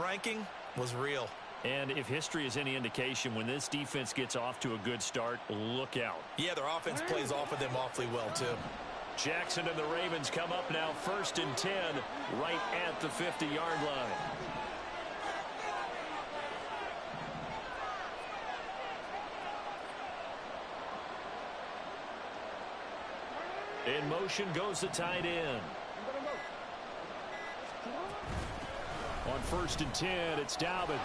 ranking was real. And if history is any indication, when this defense gets off to a good start, look out. Yeah, their offense plays off of them awfully well, too. Jackson and the Ravens come up now 1st and 10 right at the 50-yard line. In motion goes the tight end. On 1st and 10, it's Dobbins.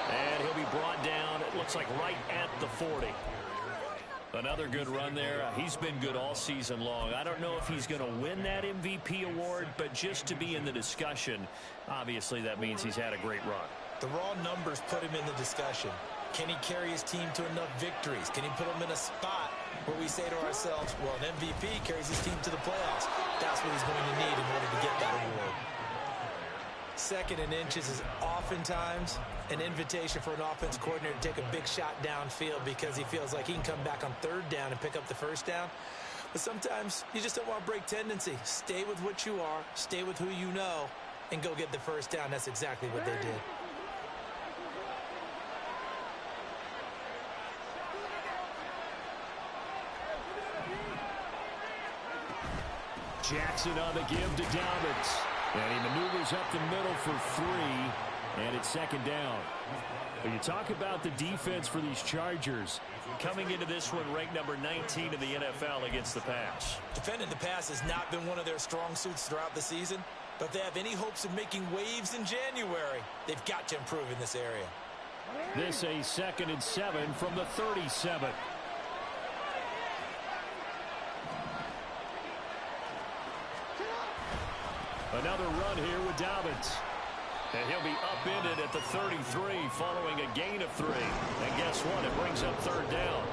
And he'll be brought down, it looks like right at the 40. Another good run there. He's been good all season long. I don't know if he's going to win that MVP award, but just to be in the discussion, obviously that means he's had a great run. The raw numbers put him in the discussion. Can he carry his team to enough victories? Can he put them in a spot where we say to ourselves, well, an MVP carries his team to the playoffs. That's what he's going to need in order to get that award. 2nd and inches is oftentimes an invitation for an offense coordinator to take a big shot downfield because he feels like he can come back on 3rd down and pick up the 1st down. But sometimes you just don't want to break tendency. Stay with what you are, stay with who you know, and go get the 1st down. That's exactly what they did. Jackson on the give to Dobbins. And he maneuvers up the middle for 3. And it's 2nd down. When you talk about the defense for these Chargers, coming into this one ranked number 19 in the NFL against the pass. Defending the pass has not been one of their strong suits throughout the season. But if they have any hopes of making waves in January, they've got to improve in this area. This a 2nd and 7 from the 37. Another run here with Dobbins. And he'll be upended at the 33 following a gain of 3. And guess what? It brings up 3rd down.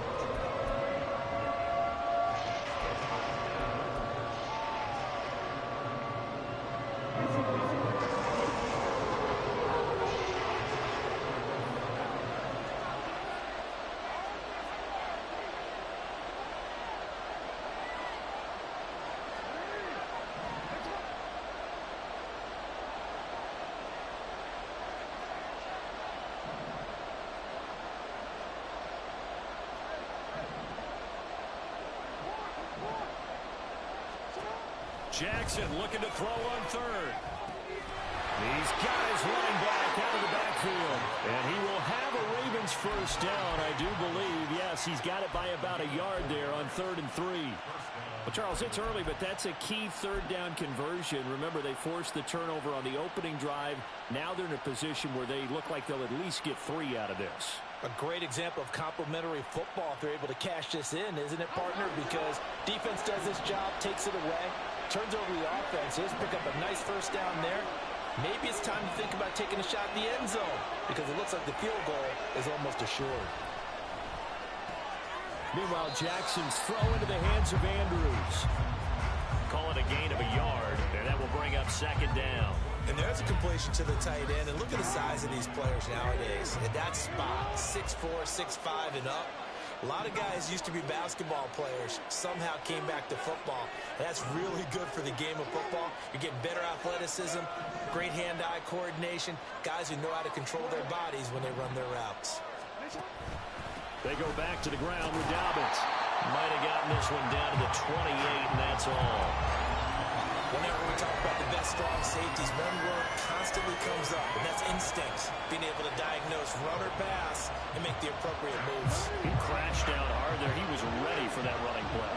Jackson looking to throw on 3rd. He's got his running back out of the backfield. And he will have a Ravens 1st down, I do believe. Yes, he's got it by about a yard there on 3rd and 3. Well, Charles, it's early, but that's a key 3rd down conversion. Remember, they forced the turnover on the opening drive. Now they're in a position where they look like they'll at least get 3 out of this. A great example of complementary football if they're able to cash this in, isn't it, partner? Because defense does this job, takes it away, turns over the offense. He'll pick up a nice 1st down there. Maybe it's time to think about taking a shot in the end zone because it looks like the field goal is almost assured. Meanwhile, Jackson's throw into the hands of Andrews. Call it a gain of a yard, and that will bring up 2nd down. And there's a completion to the tight end. And look at the size of these players nowadays. At that spot, 6'4", 6'5", and up. A lot of guys used to be basketball players, somehow came back to football. And that's really good for the game of football. You're getting better athleticism, great hand-eye coordination, guys who know how to control their bodies when they run their routes. They go back to the ground with Dobbins. Might have gotten this one down to the 28, and that's all. Whenever we talk about the best strong safeties, one word constantly comes up, and that's instincts. Being able to diagnose run or pass and make the appropriate moves. He crashed down hard there. He was ready for that running play.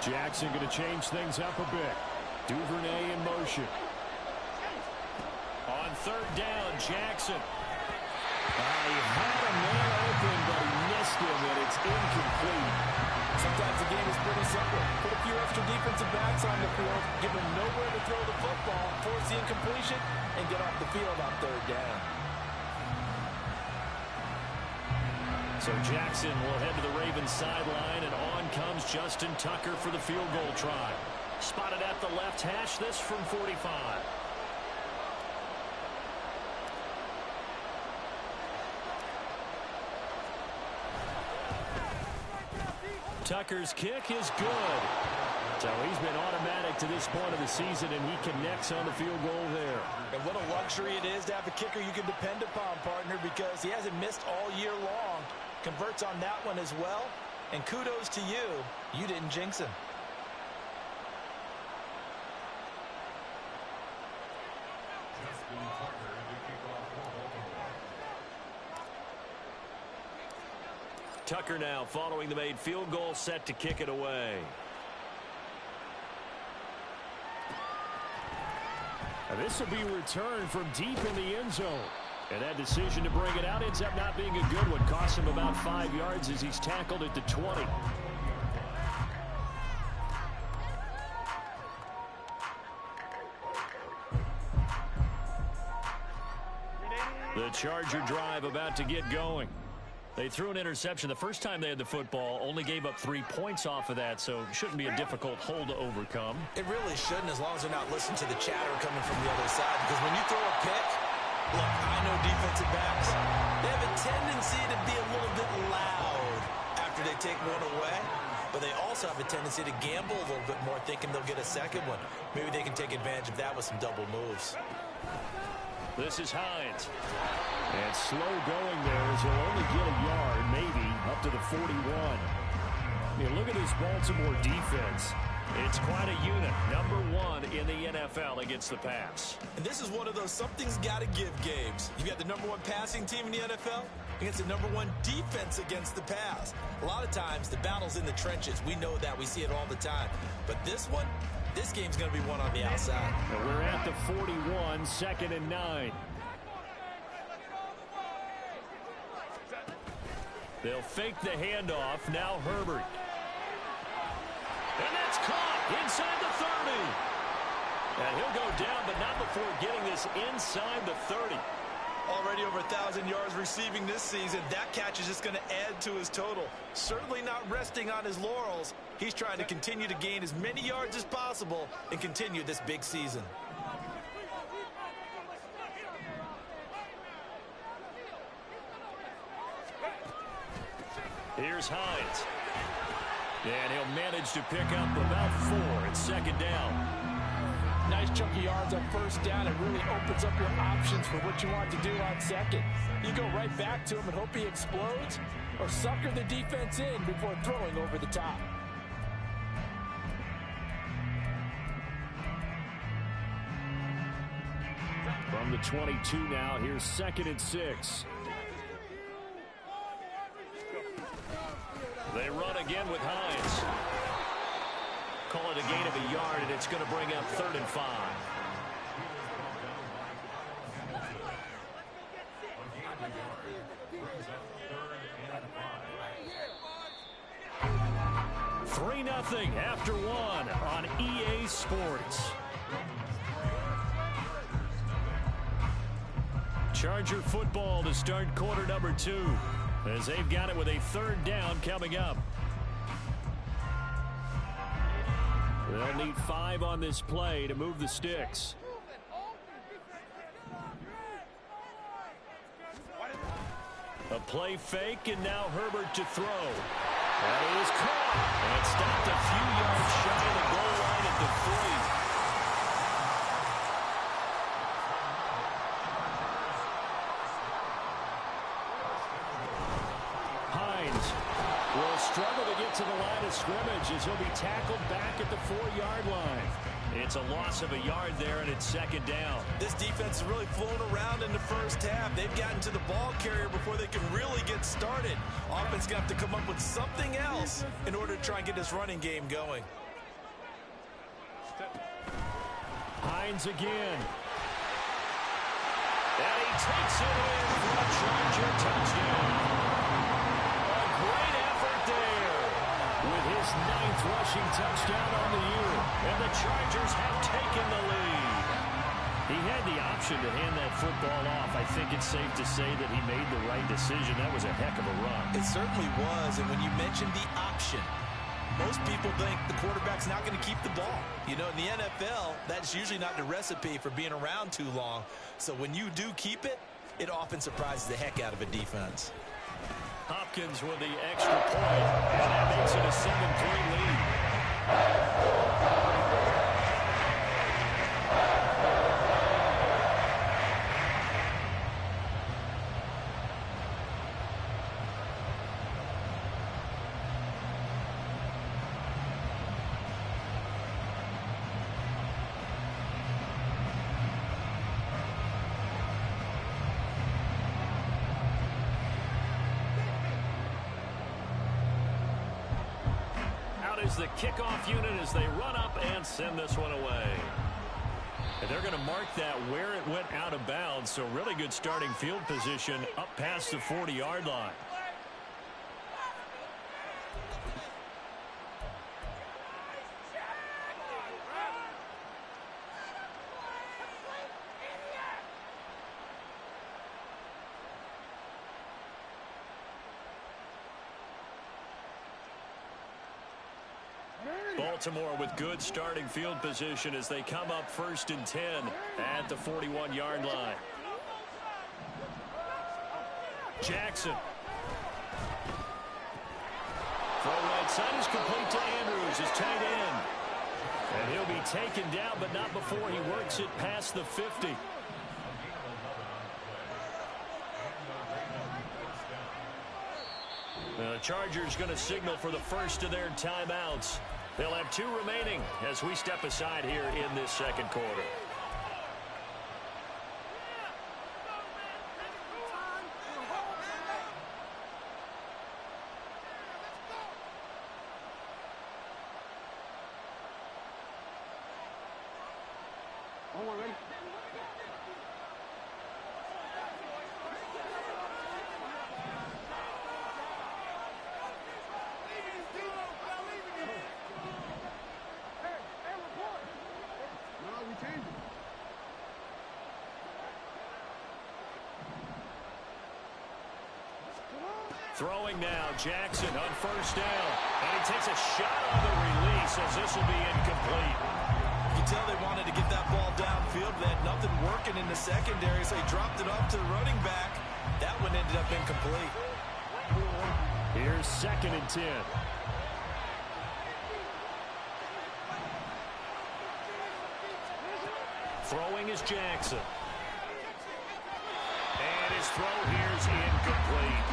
Jackson going to change things up a bit. Duvernay in motion. On 3rd down, Jackson. He had a man open, but he missed him, and it's incomplete. Sometimes the game is pretty simple. Put a few extra defensive backs on the field, give them nowhere to throw the football, force the incompletion, and get off the field on 3rd down. So Jackson will head to the Ravens sideline, and on comes Justin Tucker for the field goal try. Spotted at the left hash, this from 45. Tucker's kick is good. So he's been automatic to this point of the season, and he connects on the field goal there. And what a luxury it is to have a kicker you can depend upon, partner, because he hasn't missed all year long. Converts on that one as well. And kudos to you. You didn't jinx him. Tucker now following the made field goal, set to kick it away. Now this will be returned from deep in the end zone. And that decision to bring it out ends up not being a good one. Costs him about 5 yards as he's tackled at the 20. The Charger drive about to get going. They threw an interception the first time they had the football, only gave up 3 points off of that, so it shouldn't be a difficult hole to overcome. It really shouldn't, as long as they're not listening to the chatter coming from the other side, because when you throw a pick, look, I know defensive backs, they have a tendency to be a little bit loud after they take one away, but they also have a tendency to gamble a little bit more, thinking they'll get a second one. Maybe they can take advantage of that with some double moves. This is Hines. And slow going there as he'll only get a yard, maybe, up to the 41. I mean, look at this Baltimore defense. It's quite a unit. Number 1 in the NFL against the pass. And this is one of those something's got to give games. You got the number 1 passing team in the NFL against the number 1 defense against the pass. A lot of times, the battle's in the trenches. We know that. We see it all the time. But this one, this game's going to be won on the outside. And we're at the 41, 2nd and 9. They'll fake the handoff. Now Herbert. And that's caught inside the 30. And he'll go down, but not before getting this inside the 30. Already over 1,000 yards receiving this season. That catch is just going to add to his total. Certainly not resting on his laurels. He's trying to continue to gain as many yards as possible and continue this big season. Here's Hines. And he'll manage to pick up about 4. It's 2nd down. Nice chunk of yards on 1st down. It really opens up your options for what you want to do on 2nd. You go right back to him and hope he explodes, or sucker the defense in before throwing over the top. From the 22 now, here's 2nd and 6. They run again with Hines. Call it a gain of a yard, and it's going to bring up 3rd and 5. Three 0 after 1 on EA Sports. Charger football to start quarter number 2. As they've got it with a 3rd down coming up. They'll need 5 on this play to move the sticks. A play fake, and now Herbert to throw. That is caught. And stopped a few yards shy of the goal line at the 3. Struggle to get to the line of scrimmage as he'll be tackled back at the 4-yard line. It's a loss of a yard there, and it's 2nd down. This defense is really flown around in the first half. They've gotten to the ball carrier before they can really get started. Offense going to have to come up with something else in order to try and get this running game going. Hines again. And he takes it in for a Charger touchdown. Great effort there with his 9th rushing touchdown on the year. And the Chargers have taken the lead. He had the option to hand that football off. I think it's safe to say that he made the right decision. That was a heck of a run. It certainly was. And when you mentioned the option, most people think the quarterback's not going to keep the ball. You know, in the NFL, that's usually not the recipe for being around too long. So when you do keep it, it often surprises the heck out of a defense. Hopkins with the extra point, and that makes it a 7-3 lead. Is the kickoff unit as they run up and send this one away. And they're going to mark that where it went out of bounds, so really good starting field position up past the 40-yard line. Baltimore with good starting field position as they come up 1st and 10 at the 41-yard line. Jackson. Throw right side is complete to Andrews, his tight end. And he'll be taken down, but not before he works it past the 50. The Chargers going to signal for the first of their timeouts. They'll have 2 remaining as we step aside here in this second quarter. Throwing now, Jackson on 1st down. And he takes a shot on the release as this will be incomplete. You can tell they wanted to get that ball downfield. They had nothing working in the secondary, so he dropped it off to the running back. That one ended up incomplete. Here's 2nd and 10. Throwing is Jackson. And his throw here's incomplete.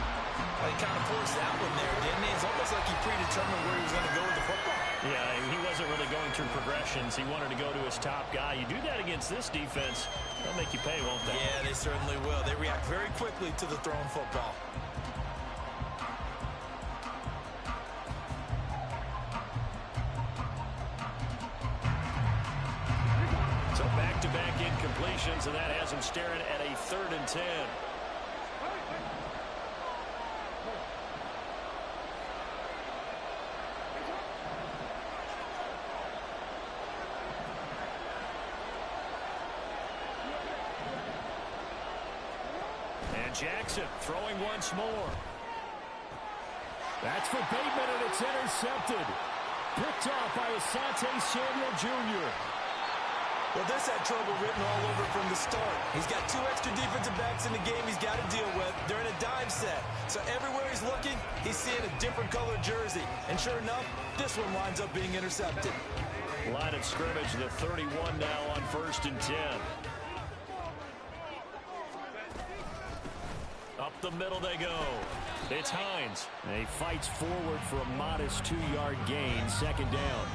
He kind of forced that one there, didn't he? It's almost like he predetermined where he was going to go with the football. Yeah, he wasn't really going through progressions. He wanted to go to his top guy. You do that against this defense, they'll make you pay, won't they? Yeah, they certainly will. They react very quickly to the thrown football. So back-to-back incompletions, and that has him staring at a 3rd and 10. Jackson throwing once more. That's for Bateman, and it's intercepted. Picked off by Asante Samuel Jr. Well, this had trouble written all over from the start. He's got 2 extra defensive backs in the game he's got to deal with. They're in a dime set. So everywhere he's looking, he's seeing a different colored jersey. And sure enough, this one winds up being intercepted. Line of scrimmage, the 31 now on 1st and 10. Up the middle they go. It's Hines. He fights forward for a modest 2-yard gain, 2nd down.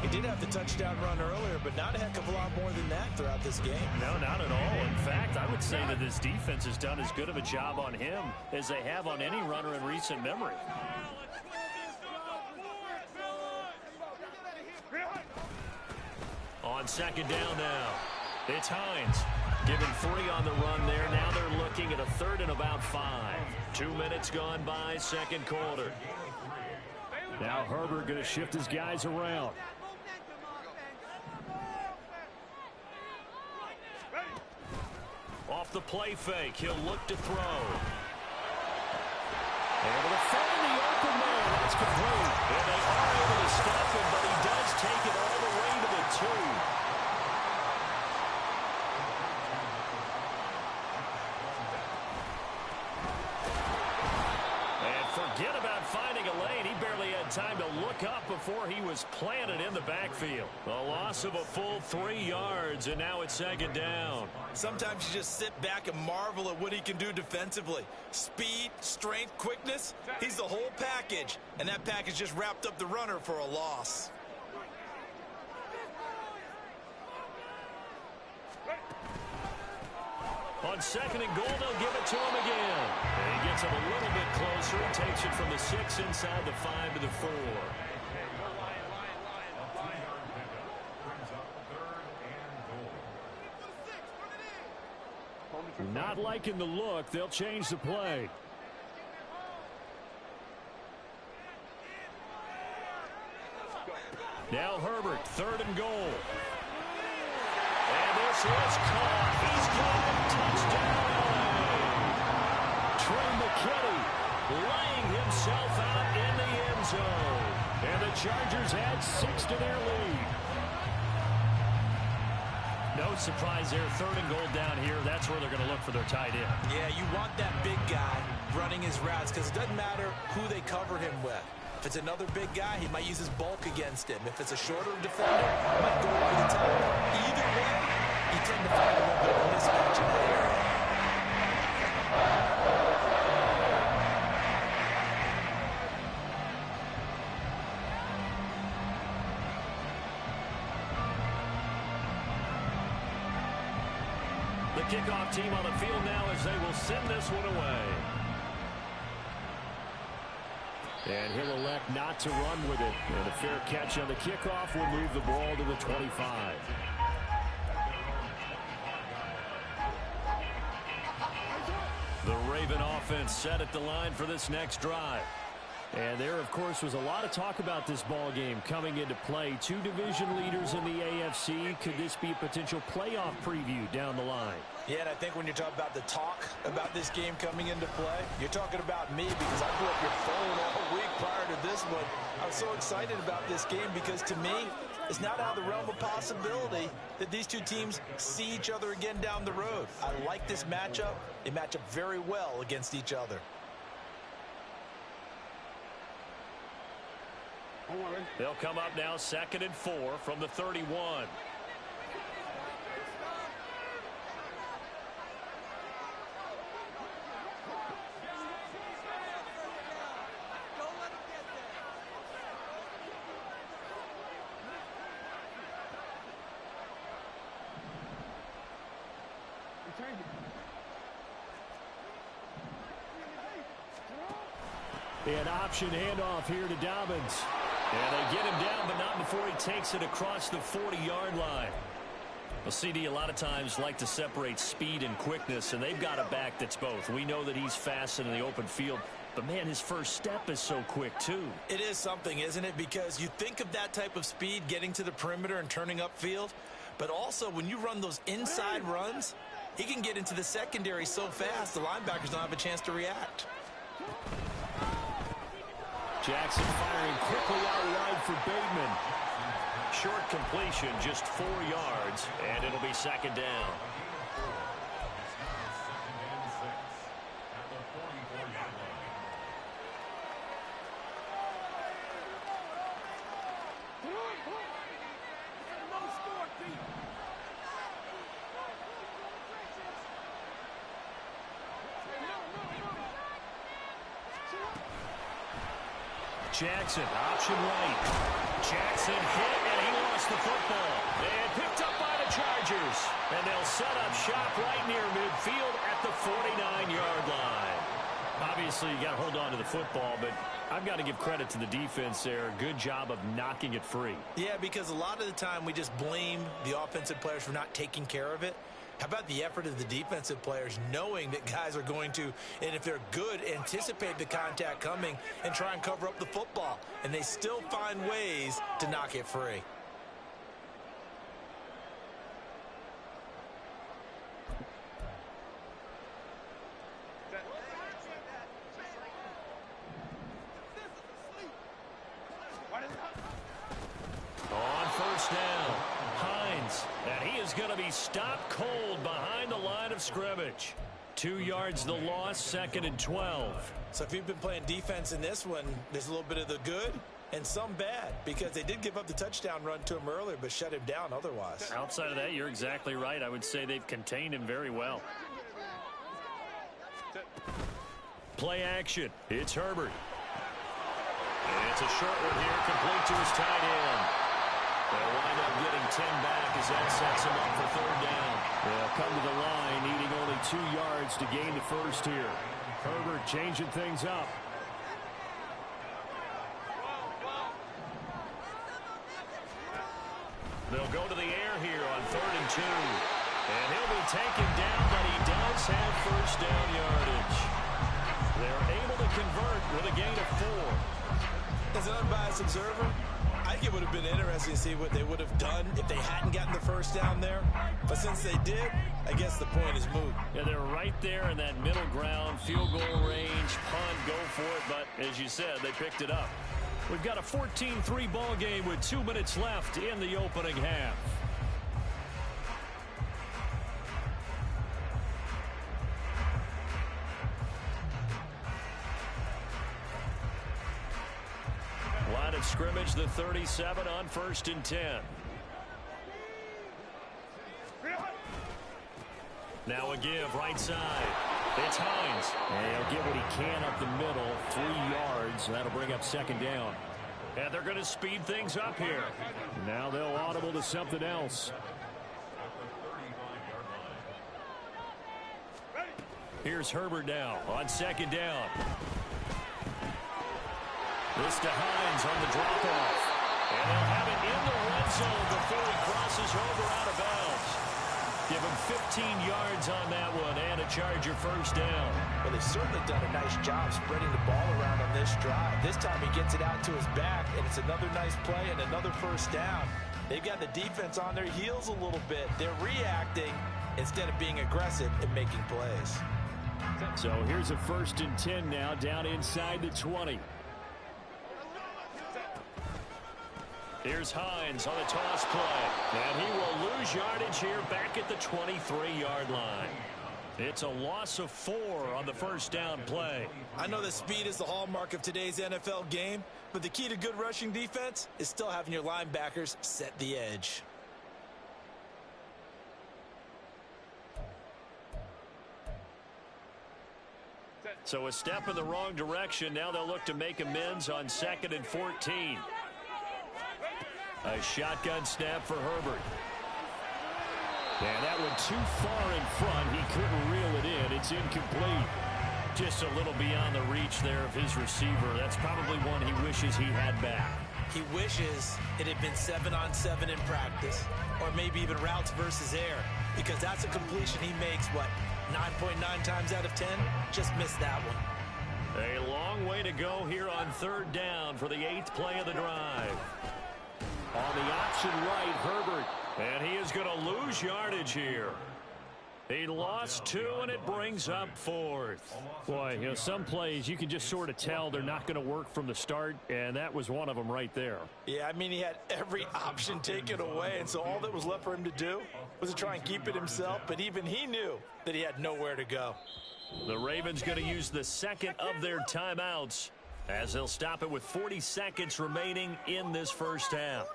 He did have the touchdown run earlier, but not a heck of a lot more than that throughout this game. No, not at all. In fact, I would say that this defense has done as good of a job on him as they have on any runner in recent memory. On 2nd down now, it's Hines. Given 3 on the run there. Now they're looking at a 3rd and about 5. 2 minutes gone by, second quarter. Now Herbert going to shift his guys around. Off the play fake, he'll look to throw. Able to find the open man. That's complete. And they are able to stop him, but he does take it all the way to the 2. time to look up before he was planted in the backfield. A loss of a full 3 yards, and now it's second down. Sometimes you just sit back and marvel at what he can do defensively. Speed, strength, quickness, he's the whole package. And that package just wrapped up the runner for a loss. On second and goal, they'll give it to him again. And he gets him a little bit closer. He takes it from the 6 inside the 5 to the 4. Not liking the look. They'll change the play. Now Herbert, third and goal. And this is caught. He's got it. Touchdown. Trey McKinney laying himself out in the end zone. And the Chargers add 6 to their lead. No surprise there. Third and goal down here. That's where they're going to look for their tight end. Yeah, you want that big guy running his routes because it doesn't matter who they cover him with. If it's another big guy, he might use his bulk against him. If it's a shorter defender, he might go over the top. Either way, you tend to find a little bit of a mismatch in that area. The kickoff team on the field now as they will send this one away. And he'll elect not to run with it. And a fair catch on the kickoff will move the ball to the 25. The Raven offense set at the line for this next drive. And there, of course, was a lot of talk about this ball game coming into play. 2 division leaders in the AFC. Could this be a potential playoff preview down the line? Yeah, and I think when you're talking about the talk about this game coming into play, you're talking about me because I blew up your phone all week prior to this one. I was so excited about this game because to me, it's not out of the realm of possibility that these two teams see each other again down the road. I like this matchup. They match up very well against each other. They'll come up now 2nd and 4 from the 31. An option handoff here to Dobbins. And they get him down, but not before he takes it across the 40-yard line. Well, CD a lot of times like to separate speed and quickness, and they've got a back that's both. We know that he's fast in the open field, but, man, his first step is so quick, too. It is something, isn't it? Because you think of that type of speed getting to the perimeter and turning upfield, but also when you run those inside runs, he can get into the secondary so fast the linebackers don't have a chance to react. Jackson firing quickly out wide for Bateman. Short completion, just 4 yards, and it'll be second down. Jackson, option right. Jackson hit, and he lost the football. And picked up by the Chargers. And they'll set up shop right near midfield at the 49-yard line. Obviously, you got to hold on to the football, but I've got to give credit to the defense there. Good job of knocking it free. Yeah, because a lot of the time we just blame the offensive players for not taking care of it. How about the effort of the defensive players knowing that guys are going to, and if they're good, anticipate the contact coming and try and cover up the football. And they still find ways to knock it free. On first down, Hines, and he is going to be stopped cold behind the line of scrimmage. 2 yards the loss, 2nd and 12. So if you've been playing defense in this one, there's a little bit of the good And some bad, because they did give up the touchdown run to him earlier, but shut him down otherwise. Outside of that, you're exactly right. I would say they've contained him very well. Play action. It's Herbert. And it's a short one here, complete to his tight end. They'll wind up getting 10 back as that sets him up for third down. They'll come to the line, needing only 2 yards to gain the first here. Herbert changing things up. They'll go to the air here on 3rd and 2. And he'll be taken down, but he does have first down yardage. They're able to convert with a gain of 4. As an unbiased observer, I think it would have been interesting to see what they would have done if they hadn't gotten the first down there. But since they did, I guess the point is moot. Yeah, they're right there in that middle ground, field goal range, punt, go for it. But as you said, they picked it up. We've got a 14-3 ball game with 2 minutes left in the opening half. Line of scrimmage, the 37 on 1st and 10. Now a give, right side. It's Hines. And he'll get what he can up the middle, 3 yards. That'll bring up 2nd down. And they're going to speed things up here. Now they'll audible to something else. Here's Herbert now on 2nd down. This to Hines on the drop-off. And they'll have it in the red zone before he crosses over out of bounds. Give him 15 yards on that one and a Charger first down. Well, they've certainly done a nice job spreading the ball around on this drive. This time he gets it out to his back, and it's another nice play and another first down. They've got the defense on their heels a little bit. They're reacting instead of being aggressive and making plays. So here's a 1st and 10 now down inside the 20. Here's Hines on the toss play. And he will lose yardage here back at the 23-yard line. It's a loss of 4 on the first down play. I know that speed is the hallmark of today's NFL game, but the key to good rushing defense is still having your linebackers set the edge. So a step in the wrong direction. Now they'll look to make amends on 2nd and 14. A shotgun snap for Herbert. And that one too far in front. He couldn't reel it in. It's incomplete. Just a little beyond the reach there of his receiver. That's probably one he wishes he had back. He wishes it had been 7-on-7 in practice, or maybe even routes versus air, because that's a completion he makes, 9.9 times out of 10? Just missed that one. A long way to go here on 3rd down for the 8th play of the drive. On the option right, Herbert. And he is going to lose yardage here. He lost 2, and it brings up 4th. Boy, you know, some plays you can just sort of tell they're not going to work from the start, and that was one of them right there. Yeah, I mean, he had every option taken away, and so all that was left for him to do was to try and keep it himself, but even he knew that he had nowhere to go. The Ravens going to use the 2nd of their timeouts as they'll stop it with 40 seconds remaining in this first half.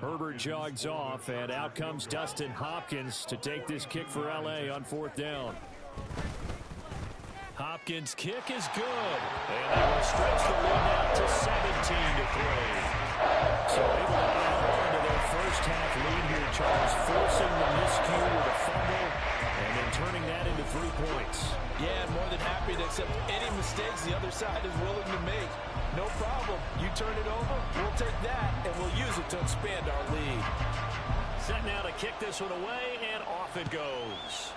Herbert jogs off, and out comes Dustin Hopkins to take this kick for L.A. on 4th down. Hopkins' kick is good, and they will stretch the lead out to 17-3. So able to add on to their first half lead here, Charles, forcing the miscue with a fumble, and then turning that into 3 points. Yeah, and more than happy to accept any mistakes the other side is willing to make. No problem. You turn it over, we'll take that, and we'll use it to expand our lead. Set now to kick this one away, and off it goes.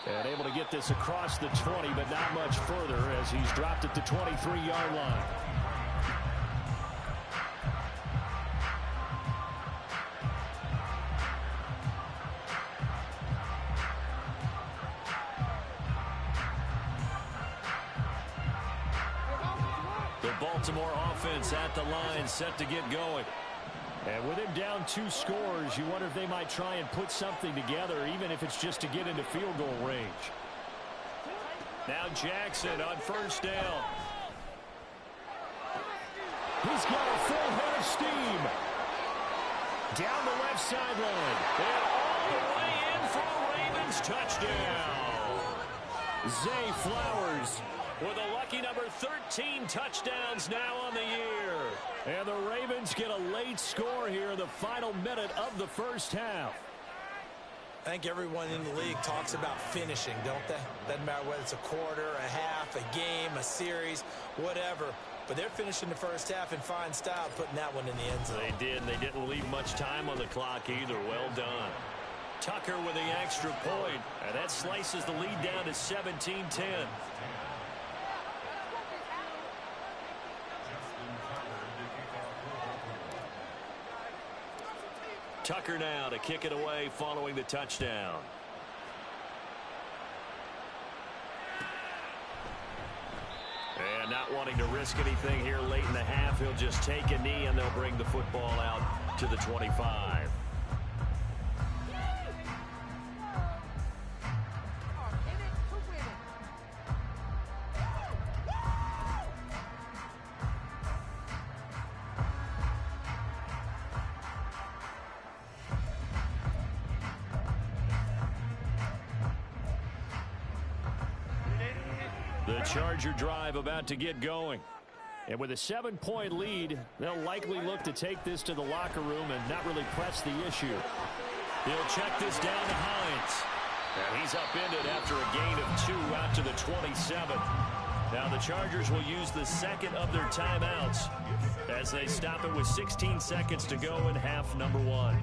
And able to get this across the 20, but not much further as he's dropped at the 23-yard line. Baltimore offense at the line, set to get going. And with him down 2 scores, you wonder if they might try and put something together, even if it's just to get into field goal range. Now Jackson on first down. He's got a full head of steam. Down the left sideline. And all the way in for a Ravens touchdown. Zay Flowers with a lucky number 13 touchdowns now on the year. And the Ravens get a late score here in the final minute of the first half. I think everyone in the league talks about finishing, don't they? Doesn't matter whether it's a quarter, a half, a game, a series, whatever. But they're finishing the first half in fine style, putting that one in the end zone. They did, and they didn't leave much time on the clock either. Well done. Tucker with the extra point, and that slices the lead down to 17-10. Tucker now to kick it away following the touchdown. And not wanting to risk anything here late in the half, he'll just take a knee and they'll bring the football out to the 25. The Charger drive about to get going. And with a 7-point lead, they'll likely look to take this to the locker room and not really press the issue. He'll check this down to Hines. And he's upended after a gain of 2 out to the 27. Now the Chargers will use the second of their timeouts as they stop it with 16 seconds to go in half number 1.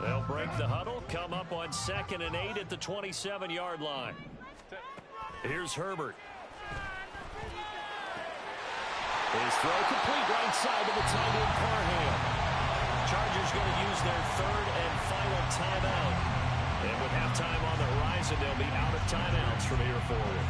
They'll break the huddle, come up on 2nd and 8 at the 27-yard line. Here's Herbert. His throw complete right side to the tight end Parham. Chargers going to use their 3rd and final timeout. And with halftime on the horizon, they'll be out of timeouts from here forward.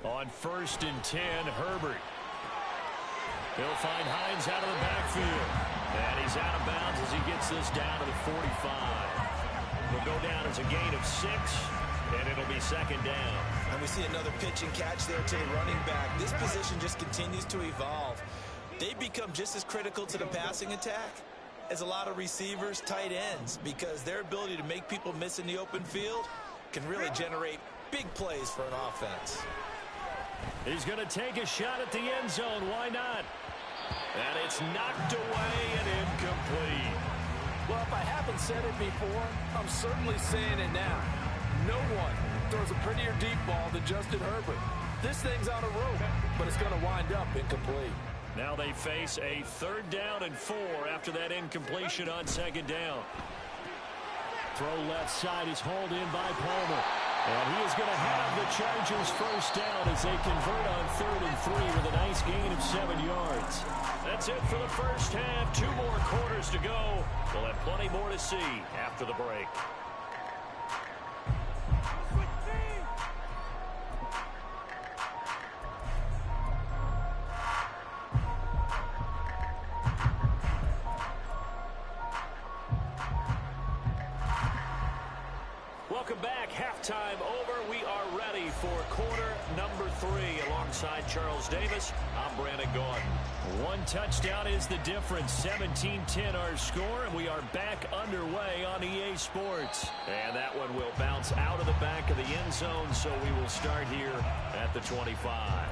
On 1st and 10, Herbert. He'll find Hines out of the backfield. And he's out of bounds as he gets this down to the 45. Will go down as a gain of 6, and it'll be 2nd down. And we see another pitch and catch there to the running back. This position just continues to evolve. They become just as critical to the passing attack as a lot of receivers, tight ends, because their ability to make people miss in the open field can really generate big plays for an offense. He's going to take a shot at the end zone. Why not? And it's knocked away and incomplete. Well, if I haven't said it before, I'm certainly saying it now. No one throws a prettier deep ball than Justin Herbert. This thing's on a rope, but it's going to wind up incomplete. Now they face a 3rd down and 4 after that incompletion on 2nd down. Throw left side is hauled in by Palmer. And he is going to have the Chargers first down as they convert on 3rd and 3 with a nice gain of 7 yards. That's it for the first half. 2 more quarters to go. We'll have plenty more to see after the break. Welcome back. Halftime over. We are ready for quarter number 3. Alongside Charles Davis, I'm Brandon Gaudin. 1 touchdown is the difference. 17-10 our score, and we are back underway on EA Sports. And that one will bounce out of the back of the end zone, so we will start here at the 25.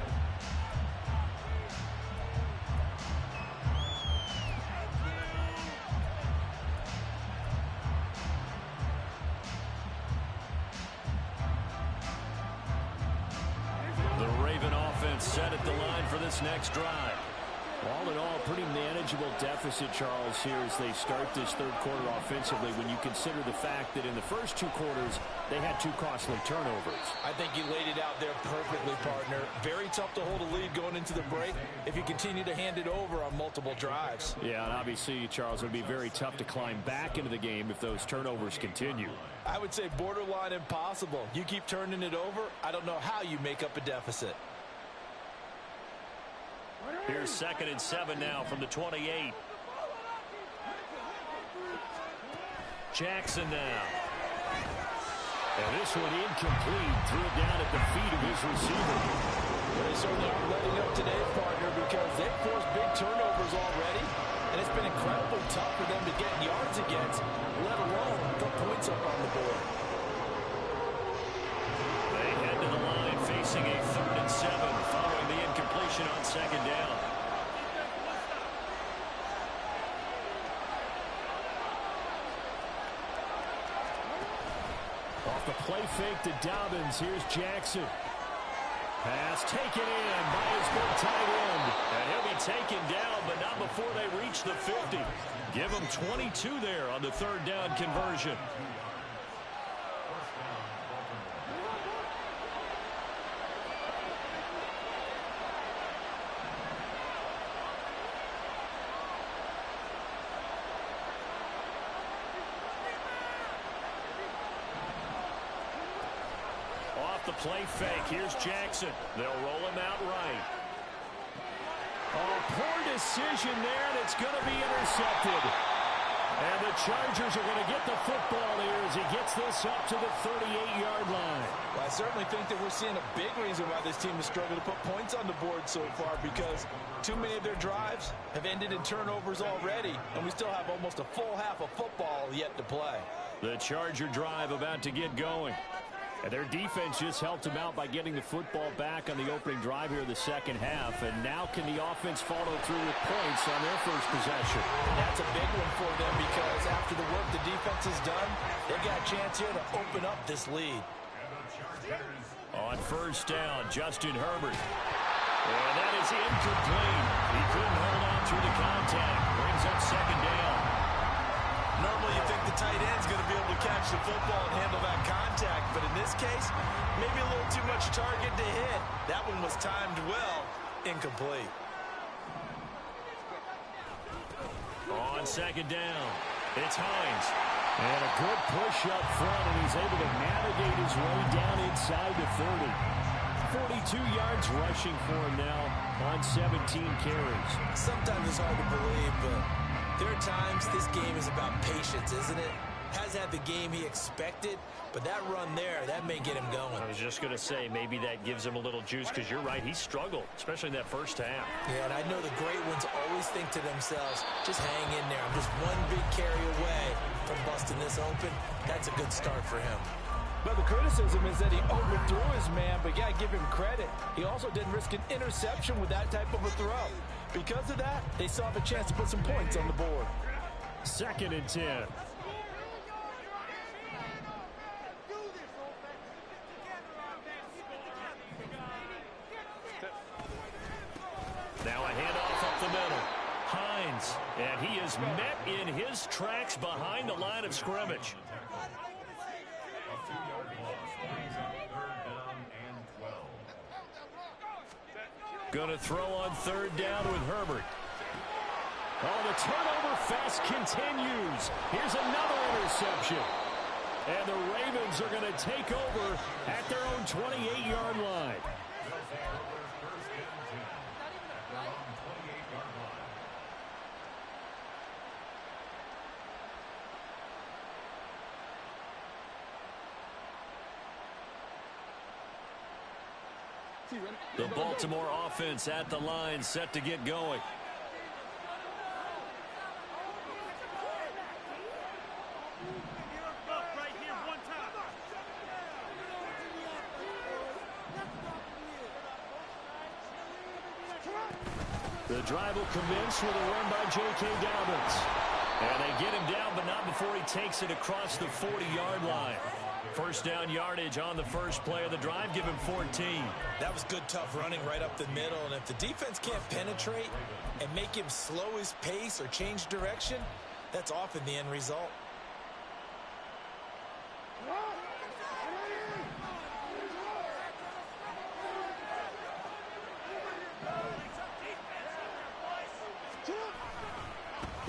And set at the line for this next drive. All in all, pretty manageable deficit, Charles, here as they start this third quarter offensively when you consider the fact that in the first two quarters, they had two costly turnovers. I think you laid it out there perfectly, partner. Very tough to hold a lead going into the break if you continue to hand it over on multiple drives. Yeah, and obviously, Charles, it would be very tough to climb back into the game if those turnovers continue. I would say borderline impossible. You keep turning it over, I don't know how you make up a deficit. Here's 2nd and 7 now from the 28. Jackson now. And this one incomplete. Threw it down at the feet of his receiver. Well, they certainly aren't letting up today, partner, because they've forced big turnovers already. And it's been incredibly tough for them to get yards against, let alone put points up on the board. They head to the line facing a 3rd and 7 following the incompletion on 2nd down. Off the play fake to Dobbins. Here's Jackson. Pass taken in by his big tight end. And he'll be taken down, but not before they reach the 50. Give him 22 there on the 3rd down conversion. The play fake. Here's Jackson. They'll roll him out right. Oh, poor decision there, and it's going to be intercepted. And the Chargers are going to get the football here as he gets this up to the 38-yard line. Well, I certainly think that we're seeing a big reason why this team has struggled to put points on the board so far, because too many of their drives have ended in turnovers already, and we still have almost a full half of football yet to play. The Charger drive about to get going. And their defense just helped them out by getting the football back on the opening drive here in the second half. And now can the offense follow through with points on their first possession? That's a big one for them because after the work the defense has done, they've got a chance here to open up this lead. On 1st down, Justin Herbert. And that is incomplete. He couldn't hold on through the contact. Brings up 2nd down. Normally you think the tight end's going to be able to catch the football and handle that contact, but in this case, maybe a little too much target to hit. That one was timed well, incomplete. On 2nd down, it's Hines. And a good push up front, and he's able to navigate his way down inside the 30. 42 yards rushing for him now on 17 carries. Sometimes it's hard to believe, but there are times this game is about patience, isn't it? Has had the game he expected, but that run there, that may get him going. I was just going to say, maybe that gives him a little juice, because you're right, he struggled, especially in that first half. Yeah, and I know the great ones always think to themselves, just hang in there. I'm just one big carry away from busting this open. That's a good start for him. But the criticism is that he overthrew his man, but you got to give him credit. He also didn't risk an interception with that type of a throw. Because of that, they still have a chance to put some points on the board. 2nd and 10. Now a handoff up the middle. Hines, and he is met in his tracks behind the line of scrimmage. Going to throw on 3rd down with Herbert. Oh, the turnover fest continues. Here's another interception. And the Ravens are going to take over at their own 28-yard line. The Baltimore offense at the line, set to get going. The drive will commence with a run by J.K. Dobbins. And they get him down, but not before he takes it across the 40-yard line. First down yardage on the first play of the drive. Give him 14. That was good, tough running right up the middle. And if the defense can't penetrate and make him slow his pace or change direction, that's often the end result.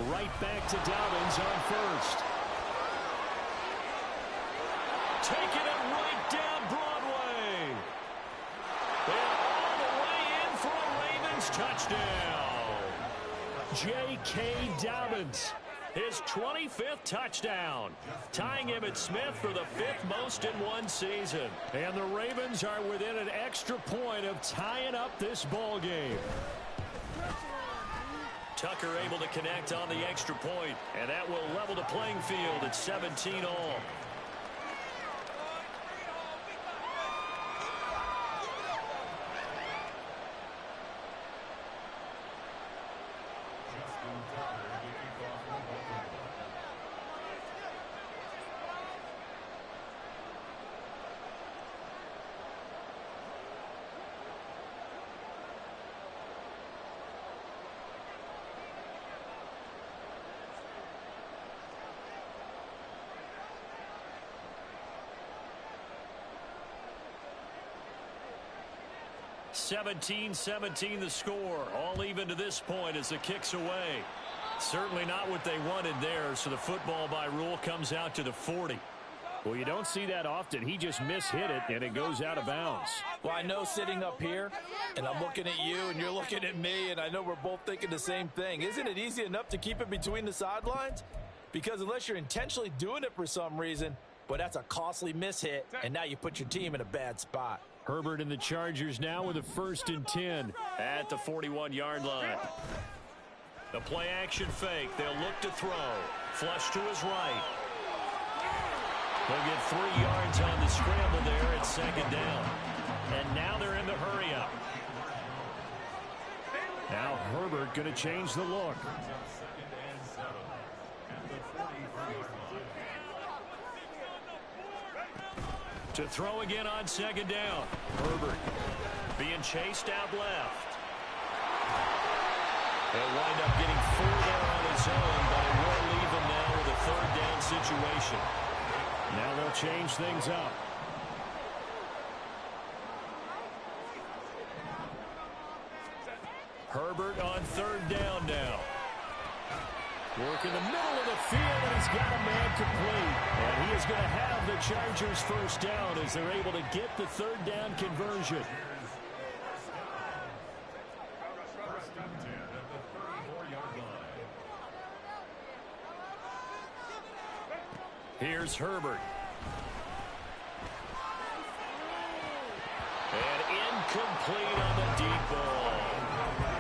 Right back to Dobbins on first. Taking it right down Broadway. And all the way in for a Ravens touchdown. J.K. Dobbins, his 25th touchdown, tying Emmitt Smith for the 5th most in one season. And the Ravens are within an extra point of tying up this ball game. Tucker able to connect on the extra point, and that will level the playing field at 17 all. (17-17) the score. All even to this point as the kick's away. Certainly not what they wanted there, so the football by rule comes out to the 40. Well, you don't see that often. He just mishit it, and it goes out of bounds. Well, I know sitting up here, and I'm looking at you, and you're looking at me, and I know we're both thinking the same thing. Isn't it easy enough to keep it between the sidelines? Because unless you're intentionally doing it for some reason, but that's a costly mishit, and now you put your team in a bad spot. Herbert and the Chargers now with a 1st and 10 at the 41-yard line. The play action fake. They'll look to throw. Flush to his right. They'll get 3 yards on the scramble there at 2nd down. And now they're in the hurry up. Now Herbert going to change the look. To throw again on 2nd down. Herbert being chased out left. He'll wind up getting 4 there on his own, but it will leave him now with a 3rd down situation. Now they'll change things up. Herbert on 3rd down now. Work in the middle of the field, and he's got a man complete. And he is going to have the Chargers 1st down as they're able to get the 3rd down conversion. Here's Herbert. And incomplete on the deep ball.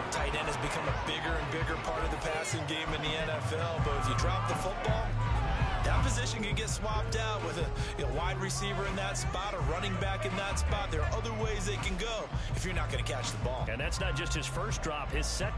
Tight end has become a bigger and bigger part of the passing game in the NFL, but if you drop the football, that position can get swapped out with a wide receiver in that spot, a running back in that spot. There are other ways they can go if you're not going to catch the ball. And that's not just his first drop, his second.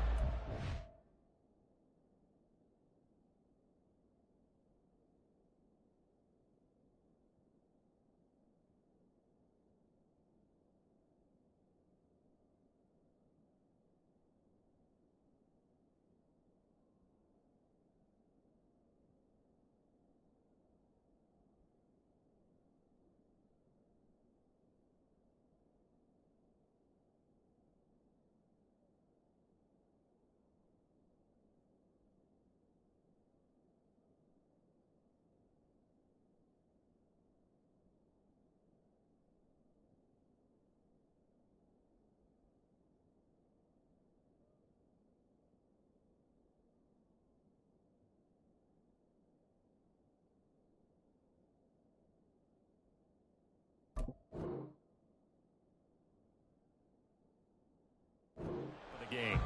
Game.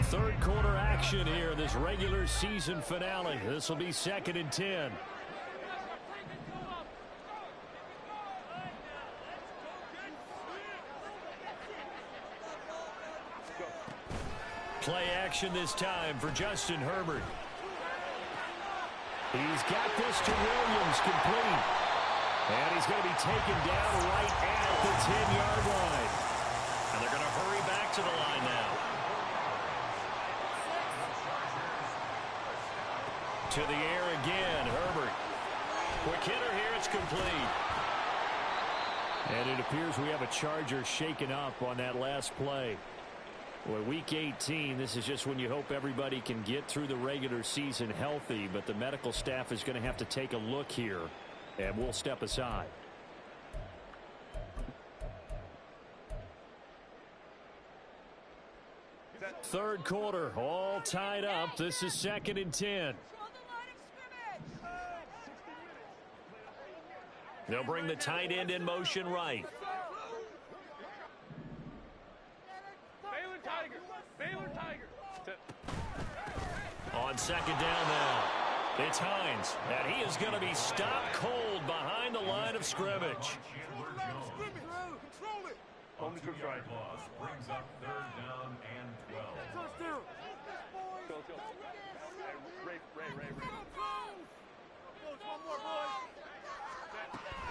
Third quarter action here in this regular season finale. This will be 2nd and 10. Play action this time for Justin Herbert. He's got this to Williams, complete. And he's going to be taken down right at the 10-yard line. And they're going to hurry back to the line now. To the air again, Herbert. Quick hitter here, it's complete. And it appears we have a Charger shaken up on that last play. Boy, Week 18, this is just when you hope everybody can get through the regular season healthy, but the medical staff is going to have to take a look here, and we'll step aside. Third quarter, all tied up. This is 2nd and 10. They'll bring the tight end in motion right. On 2nd down now, it's Hines, and he is going to be stopped cold behind the line of scrimmage. Home to try. Brings up 3rd down and 12.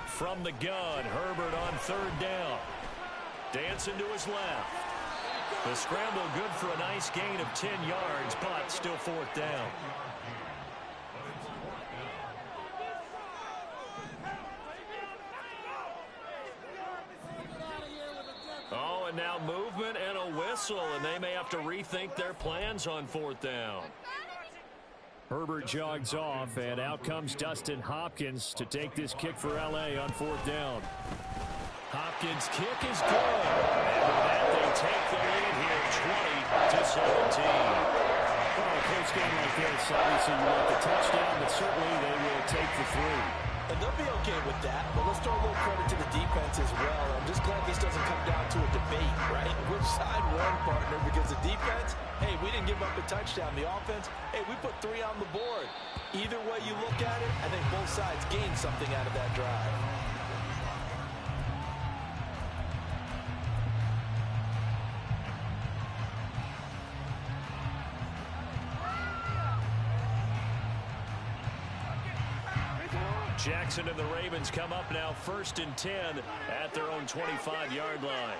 From the gun, Herbert on 3rd down. Dancing to his left. The scramble good for a nice gain of 10 yards, but still 4th down. Oh, and now movement and a whistle, and they may have to rethink their plans on 4th down. Herbert jogs off, and out comes Dustin Hopkins to take this kick for L.A. on 4th down. Hopkins' kick is good. And with that, they take the lead here, 20-17. Well, a close game like this, obviously you want the touchdown, but certainly they will take the 3. And they'll be okay with that, but let's throw a little credit to the defense as well. I'm just glad this doesn't come down to a debate, right? Which side won, partner? Because the defense, hey, we didn't give up a touchdown. The offense, hey, we put 3 on the board. Either way you look at it, I think both sides gained something out of that drive. Jackson and the Ravens come up now 1st and 10 at their own 25-yard line.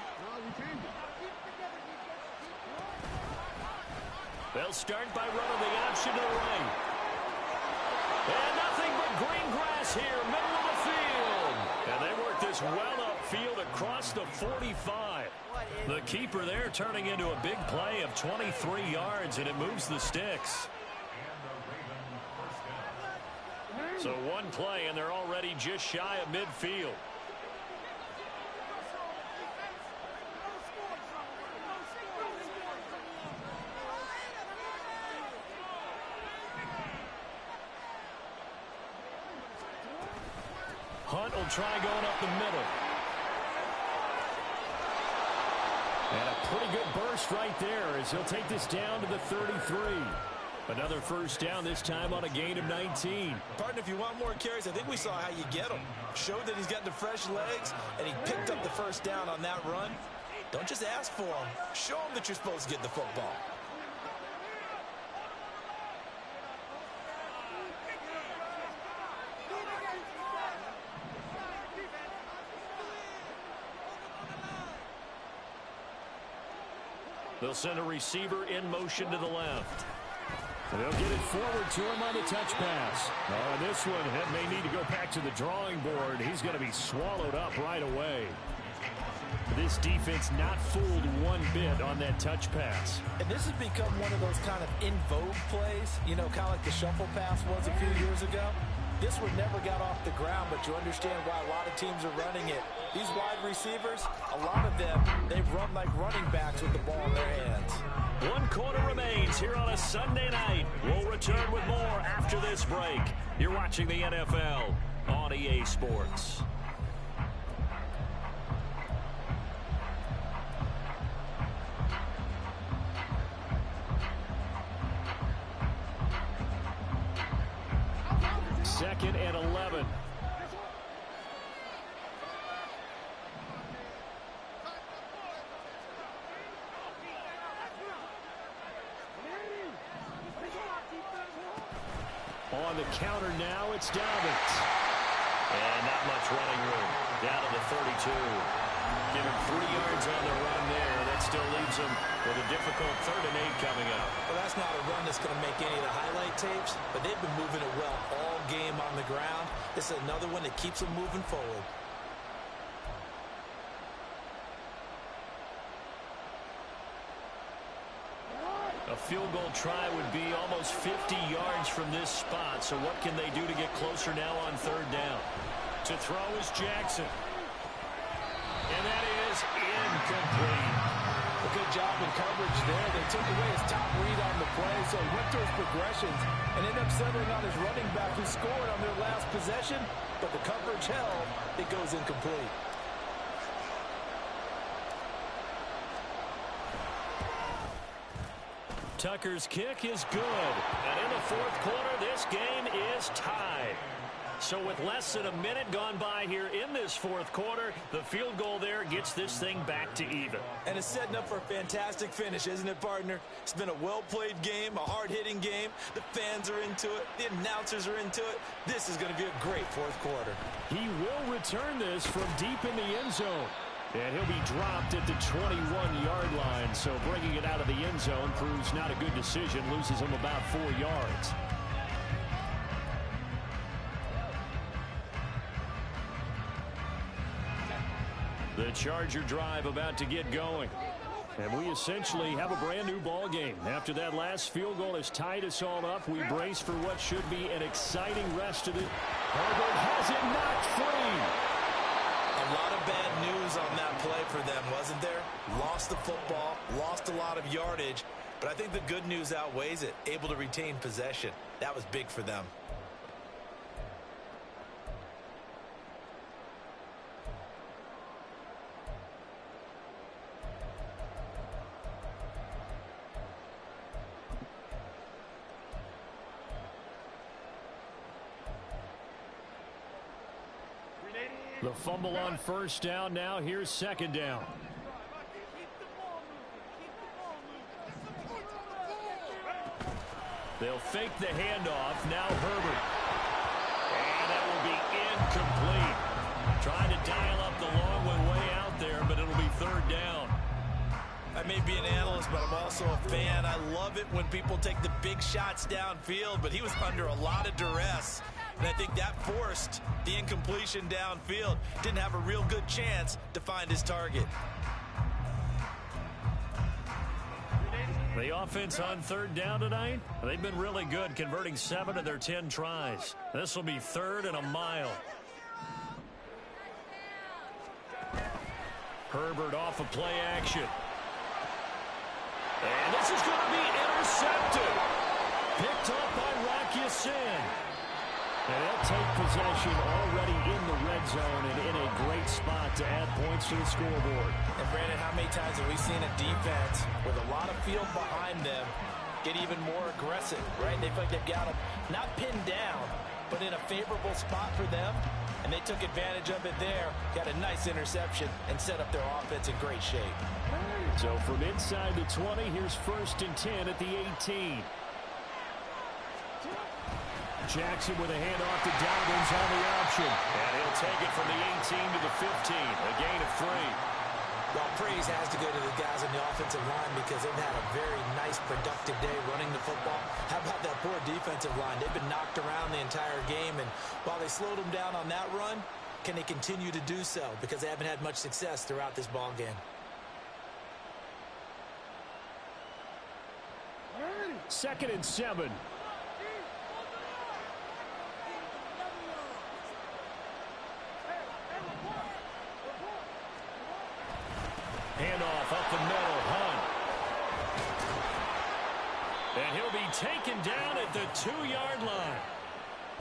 They'll start by running the option to the right. And nothing but green grass here, middle of the field. And they work this well upfield across the 45. The keeper there turning into a big play of 23 yards, and it moves the sticks. So one play, and they're already just shy of midfield. Hunt will try going up the middle. And a pretty good burst right there as he'll take this down to the 33. Another 1st down, this time on a gain of 19. Partner, if you want more carries, I think we saw how you get them. Showed that he's got the fresh legs, and he picked up the 1st down on that run. Don't just ask for them. Show them that you're supposed to get the football. They'll send a receiver in motion to the left. They'll get it forward to him on the touch pass. This one may need to go back to the drawing board. He's going to be swallowed up right away. This defense not fooled one bit on that touch pass. And this has become one of those kind of in vogue plays, you know, kind of like the shuffle pass was a few years ago. This one never got off the ground, but you understand why a lot of teams are running it. These wide receivers, a lot of them, they run like running backs with the ball in their hands. 1 quarter remains here on a Sunday night. We'll return with more after this break. You're watching the NFL on EA Sports. Second and 11. On the counter now, it's Dobbins. And not much running room. Down to the 32. Give him 3 yards on the run there. That still leaves him with a difficult 3rd and 8 coming up. Well, that's not a run that's going to make any of the highlight tapes, but they've been moving it well all game on the ground. This is another one that keeps them moving forward. A field goal try would be almost 50 yards from this spot. So what can they do to get closer now on 3rd down? To throw is Jackson. And that is incomplete. A good job in coverage there. They took away his top read on the play, so he went through his progressions and ended up settling on his running back who scored on their last possession, but the coverage held. It goes incomplete. Tucker's kick is good. And in the 4th quarter, this game is tied. So with less than a minute gone by here in this 4th quarter, the field goal there gets this thing back to even. And it's setting up for a fantastic finish, isn't it, partner? It's been a well-played game, a hard-hitting game. The fans are into it. The announcers are into it. This is going to be a great 4th quarter. He will return this from deep in the end zone. And he'll be dropped at the 21-yard line. So bringing it out of the end zone proves not a good decision. Loses him about 4 yards. The Charger drive about to get going. And we essentially have a brand new ball game. After that last field goal has tied us all up, we brace for what should be an exciting rest of it. Herbert has it knocked free. A lot of bad news on that play for them, wasn't there? Lost the football, lost a lot of yardage, but I think the good news outweighs it. Able to retain possession. That was big for them. The fumble on 1st down. Now here's 2nd down. They'll fake the handoff. Now Herbert. And that will be incomplete. Trying to dial up the long one way out there, but it'll be 3rd down. I may be an analyst, but I'm also a fan. I love it when people take the big shots downfield, but he was under a lot of duress. And I think that forced the incompletion downfield. Didn't have a real good chance to find his target. The offense on 3rd down tonight, they've been really good, converting 7 of their 10 tries. This will be 3rd and a mile. Herbert off of play action. And this is going to be intercepted. Picked up by Rock Ya-Sin. And they'll take possession already in the red zone and in a great spot to add points to the scoreboard. And Brandon, how many times have we seen a defense with a lot of field behind them get even more aggressive, right? They feel like they've got them not pinned down, but in a favorable spot for them. And they took advantage of it there, got a nice interception, and set up their offense in great shape. So from inside the 20, here's 1st and 10 at the 18. Jackson with a handoff to Dobbins on the option. And he'll take it from the 18 to the 15. A gain of 3. Well, praise has to go to the guys on the offensive line because they've had a very nice, productive day running the football. How about that poor defensive line? They've been knocked around the entire game, and while they slowed them down on that run, can they continue to do so? Because they haven't had much success throughout this ball game. 2nd and 7. Handoff up the middle, Hunt. And he'll be taken down at the 2-yard line.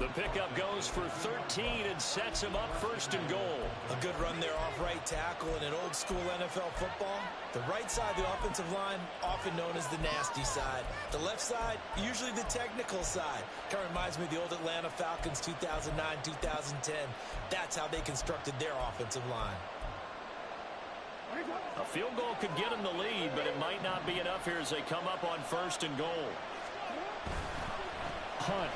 The pickup goes for 13 and sets him up 1st and goal. A good run there off right tackle in an old school NFL football. The right side of the offensive line, often known as the nasty side. The left side, usually the technical side. Kind of reminds me of the old Atlanta Falcons 2009, 2010. That's how they constructed their offensive line. A field goal could get them the lead, but it might not be enough here as they come up on 1st and goal. Hunt.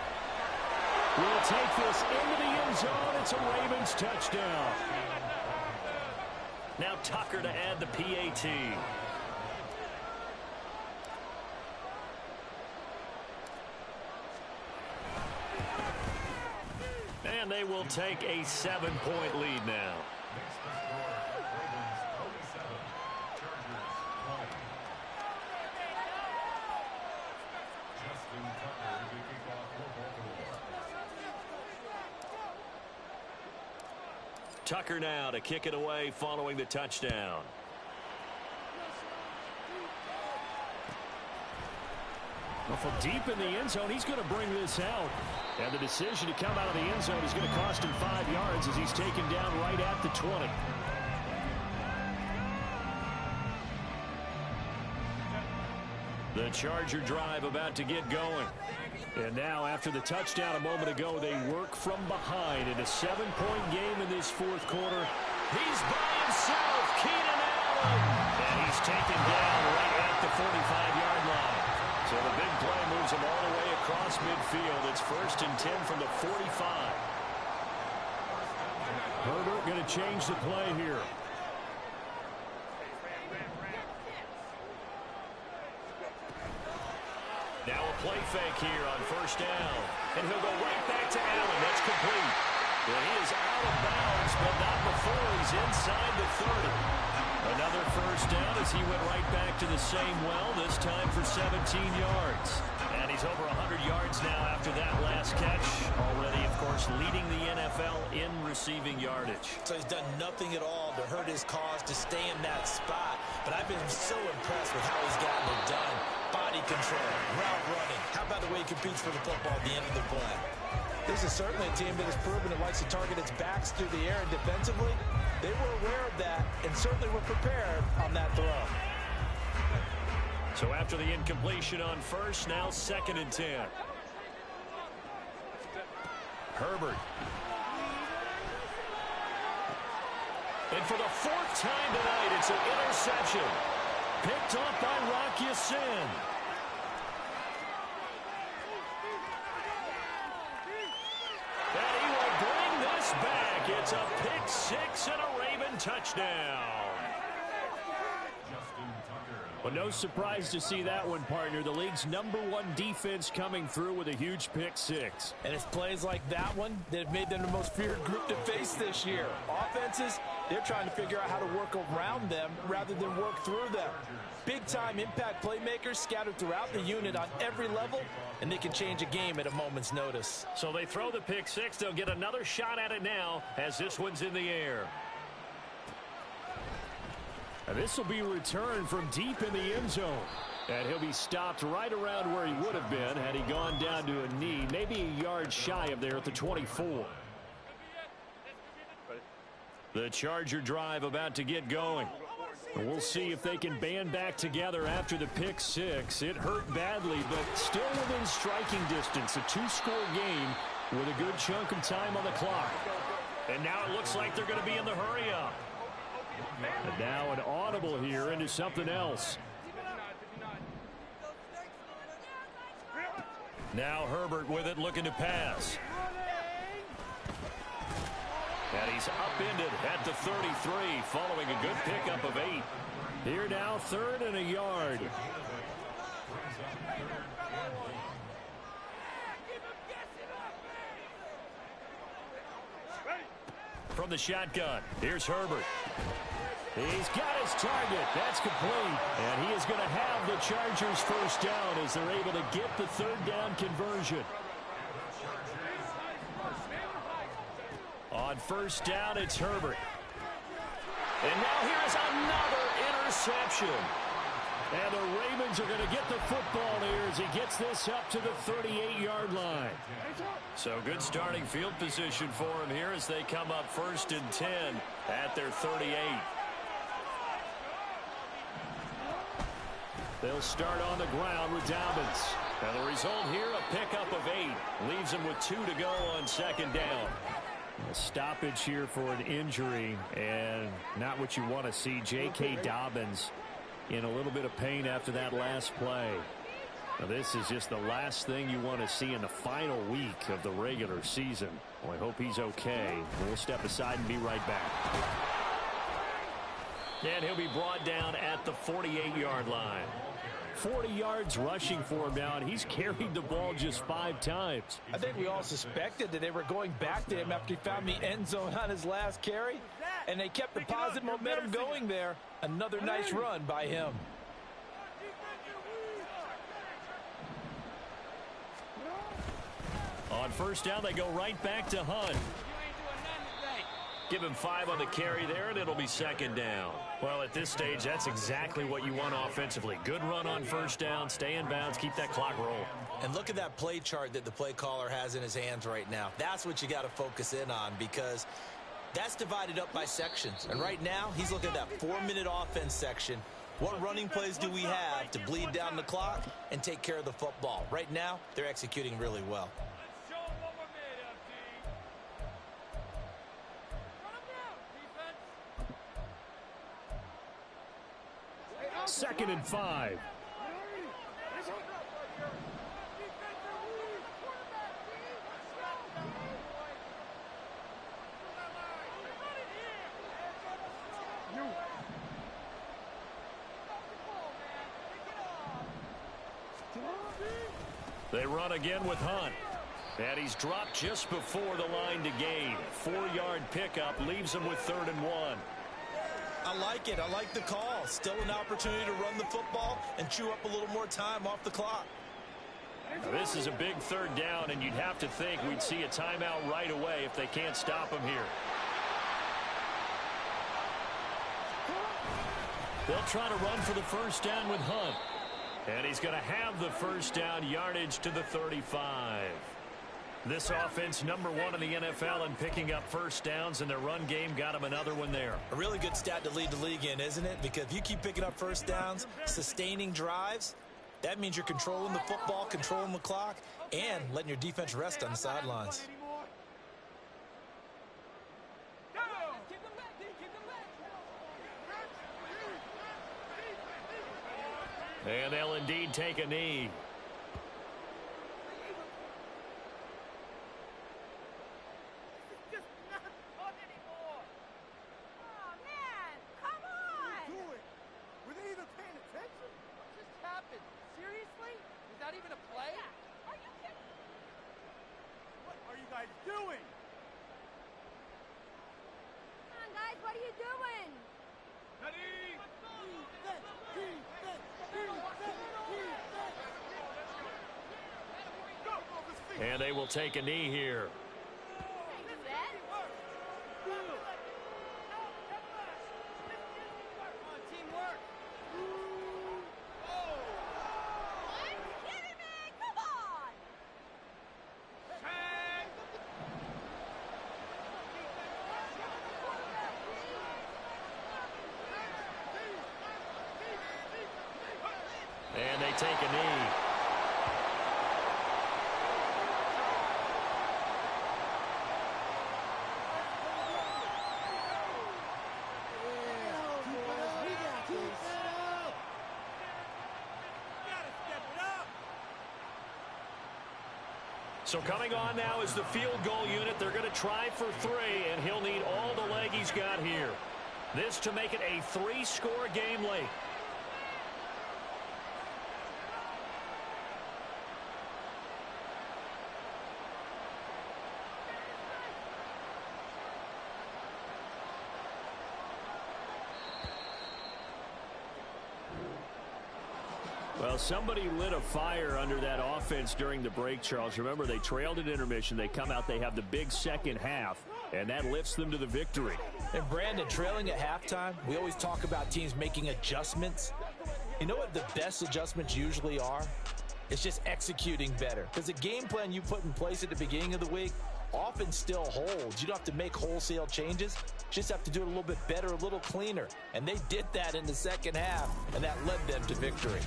will take this into the end zone. It's a Ravens touchdown. Now Tucker to add the PAT. And they will take a 7-point lead now. Tucker now to kick it away following the touchdown. Well, from deep in the end zone, he's going to bring this out. And the decision to come out of the end zone is going to cost him 5 yards as he's taken down right at the 20. The Charger drive about to get going. And now, after the touchdown a moment ago, they work from behind in a 7-point game in this fourth quarter. He's by himself, Keenan Allen. And he's taken down right at the 45-yard line. So the big play moves him all the way across midfield. It's 1st and 10 from the 45. Herbert going to change the play here. Now a play fake here on 1st down. And he'll go right back to Allen. That's complete. Well, he is out of bounds, but not before he's inside the 30. Another 1st down as he went right back to the same well, this time for 17 yards. And he's over 100 yards now after that last catch. Already, of course, leading the NFL in receiving yardage. So he's done nothing at all to hurt his cause, to stay in that spot. But I've been so impressed with how he's gotten it done. Body control, route running. How about the way he competes for the football at the end of the play? This is certainly a team that has proven it likes to target its backs through the air, and defensively, they were aware of that and certainly were prepared on that throw. So after the incompletion on 1st, now 2nd and 10. Herbert. And for the 4th time tonight, it's an interception. Picked off by Rock Ya-Sin. And he will bring this back. It's a pick 6 and a Raven touchdown. Well, no surprise to see that one, partner. The league's #1 defense coming through with a huge pick 6. And it's plays like that one that have made them the most feared group to face this year. Offenses, they're trying to figure out how to work around them rather than work through them. Big-time impact playmakers scattered throughout the unit on every level, and they can change a game at a moment's notice. So they throw the pick 6. They'll get another shot at it now as this one's in the air. And this will be returned from deep in the end zone. And he'll be stopped right around where he would have been had he gone down to a knee, maybe a yard shy of there at the 24. The Charger drive about to get going. And we'll see if they can band back together after the pick 6. It hurt badly, but still within striking distance. A 2-score game with a good chunk of time on the clock. And now it looks like they're going to be in the hurry-up. And now an audible here into something else. Now Herbert with it, looking to pass. And he's upended at the 33, following a good pickup of 8. Here now, 3rd and a yard. From the shotgun, here's Herbert. He's got his target. That's complete. And he is going to have the Chargers 1st down as they're able to get the 3rd down conversion. On 1st down, it's Herbert. And now here's another interception. And the Ravens are going to get the football here as he gets this up to the 38-yard line. So good starting field position for him here as they come up 1st and 10 at their 38. They'll start on the ground with Dobbins. And the result here, a pickup of 8. Leaves them with 2 to go on 2nd down. A stoppage here for an injury, and not what you want to see. J.K. Dobbins in a little bit of pain after that last play. Now, this is just the last thing you want to see in the final week of the regular season. Well, I hope he's okay. We'll step aside and be right back. And he'll be brought down at the 48-yard line. 40 yards rushing for him now, and he's carried the ball just 5 times. I think we all suspected that they were going back to him after he found the end zone on his last carry, and they kept the positive momentum going there. Another nice run by him. On first down, they go right back to Hunt. Give him 5 on the carry there, and it'll be second down. Well, at this stage, that's exactly what you want offensively. Good run on first down, stay in bounds, keep that clock rolling. And look at that play chart that the play caller has in his hands right now. That's what you got to focus in on, because that's divided up by sections. And right now, he's looking at that 4-minute offense section. What running plays do we have to bleed down the clock and take care of the football? Right now, they're executing really well. Second and 5. They run again with Hunt. And he's dropped just before the line to gain. 4-yard pickup leaves him with 3rd and 1. I like it. I like the call. Still an opportunity to run the football and chew up a little more time off the clock. Now, this is a big 3rd down, and you'd have to think we'd see a timeout right away if they can't stop him here. They'll try to run for the first down with Hunt. And he's going to have the first down yardage to the 35. This offense, number 1 in the NFL in picking up first downs, and their run game got him another one there. A really good stat to lead the league in, isn't it? Because if you keep picking up first downs, sustaining drives, that means you're controlling the football, controlling the clock, and letting your defense rest on the sidelines. And they'll indeed take a knee. And they will take a knee here. And they take a knee. So coming on now is the field goal unit. They're going to try for 3, and he'll need all the leg he's got here. This to make it a 3-score game late. Well, somebody lit a fire under that offense during the break, Charles. Remember, they trailed at intermission. They come out, they have the big second half, and that lifts them to the victory. And Brandon, trailing at halftime, we always talk about teams making adjustments. You know what the best adjustments usually are? It's just executing better. Because the game plan you put in place at the beginning of the week often still holds. You don't have to make wholesale changes. You just have to do it a little bit better, a little cleaner. And they did that in the second half, and that led them to victory.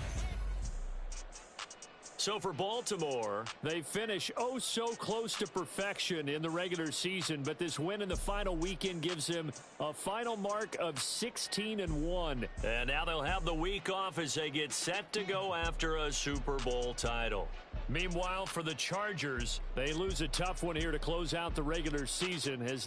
So for Baltimore, they finish oh so close to perfection in the regular season, but this win in the final weekend gives them a final mark of 16-1. And now they'll have the week off as they get set to go after a Super Bowl title. Meanwhile, for the Chargers, they lose a tough one here to close out the regular season as